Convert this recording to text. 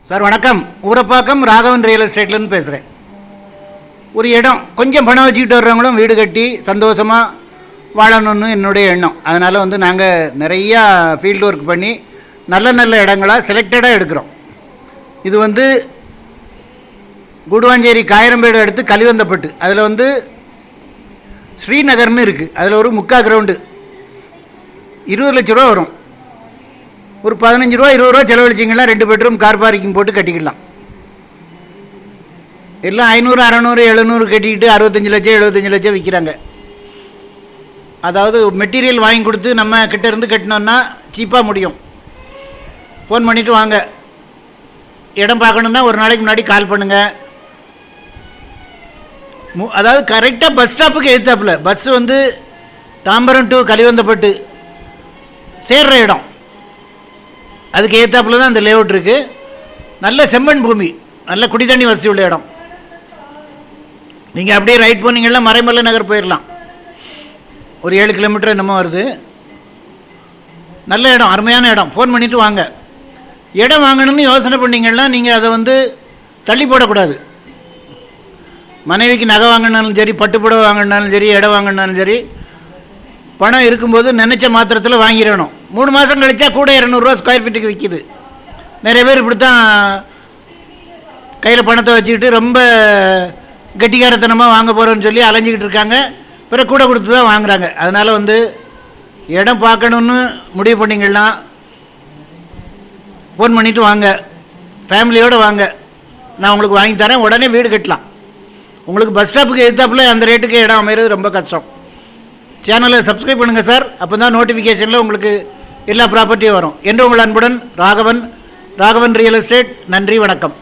Sir வணக்கம். Urapakkam Raghavan real எஸ்டேட்லேருந்து பேசுகிறேன். ஒரு இடம் கொஞ்சம் பணம் வச்சுக்கிட்டு வர்றவங்களும் வீடு கட்டி சந்தோஷமாக வாழணும்னு என்னுடைய எண்ணம். அதனால் நாங்கள் நிறையா ஃபீல்டு ஒர்க் பண்ணி நல்ல நல்ல இடங்களாக செலக்டடாக எடுக்கிறோம். இது கூடுவாஞ்சேரி காயிரம்பேடு அடுத்து கலிவந்தப்பட்டு, அதில் ஸ்ரீநகர்னு இருக்குது. அதில் ஒரு 3/4 கிரவுண்டு 20 லட்ச ரூபா வரும். ஒரு 15 ரூபா 20 ரூபா செலவழிச்சிங்கன்னா 2 பெட்ரூம் கார் பார்க்கிங் போட்டு கட்டிக்கலாம். எல்லாம் 500 600 700 கட்டிக்கிட்டு 65 லட்சம் 75 லட்சம் விற்கிறாங்க. அதாவது மெட்டீரியல் வாங்கி கொடுத்து நம்ம கிட்ட இருந்து கட்டினோன்னா சீப்பாக முடியும். ஃபோன் பண்ணிவிட்டு வாங்க. இடம் பார்க்கணுன்னா ஒரு நாளைக்கு முன்னாடி கால் பண்ணுங்கள். அதாவது கரெக்டாக பஸ் ஸ்டாப்புக்கு எதிர்த்தாப்புல பஸ் தாம்பரம் டு கலிவந்தப்பட்டு சேர்ற இடம், அதுக்கு ஏற்றாப்புல தான் அந்த லேஅவுட் இருக்குது. நல்ல செம்மண் பூமி, நல்ல குடித்தண்ணி வசதி உள்ள இடம். நீங்கள் அப்படியே ரைட் போனீங்கன்னா மறைமலை நகர் போயிடலாம். ஒரு 7 கிலோமீட்டர் என்னமோ வருது. நல்ல இடம், அருமையான இடம். ஃபோன் பண்ணிவிட்டு வாங்க. இடம் வாங்கணும்னு யோசனை பண்ணிங்கன்னா நீங்கள் அதை தள்ளி போடக்கூடாது. மனைவிக்கு நகை வாங்கினாலும் சரி, பட்டுப்புடவை வாங்கினாலும் சரி, இடம் வாங்கினாலும் சரி, பணம் இருக்கும்போது நினச்ச மாத்திரத்தில் வாங்கிடணும். 3 மாதம் கழிச்சா கூட 200 ரூபா ஸ்கொயர் ஃபீட்டுக்கு விற்கிது. நிறைய பேர் இப்படி தான் கையில் பணத்தை வச்சுக்கிட்டு ரொம்ப கெட்டிக்காரத்தனமாக வாங்க போகிறோன்னு சொல்லி அலைஞ்சிக்கிட்டு இருக்காங்க. பிறகு கூட கொடுத்து தான் வாங்குகிறாங்க. அதனால் இடம் பார்க்கணுன்னு முடிவு பண்ணிங்கன்னா ஃபோன் பண்ணிவிட்டு வாங்க. ஃபேமிலியோடு வாங்க, நான் உங்களுக்கு வாங்கி தரேன். உடனே வீடு கட்டலாம். உங்களுக்கு பஸ் ஸ்டாப்புக்கு எதிர்த்தாப்புல அந்த ரேட்டுக்கு இடம் அமைகிறது ரொம்ப கஷ்டம். சேனலை சப்ஸ்கிரைப் பண்ணுங்கள் சார். அப்போ தான் நோட்டிஃபிகேஷனில் உங்களுக்கு எல்லா ப்ராப்பர்ட்டியும் வரும். என்று உங்கள் அன்புடன் ராகவன் ரியல் எஸ்டேட். நன்றி, வணக்கம்.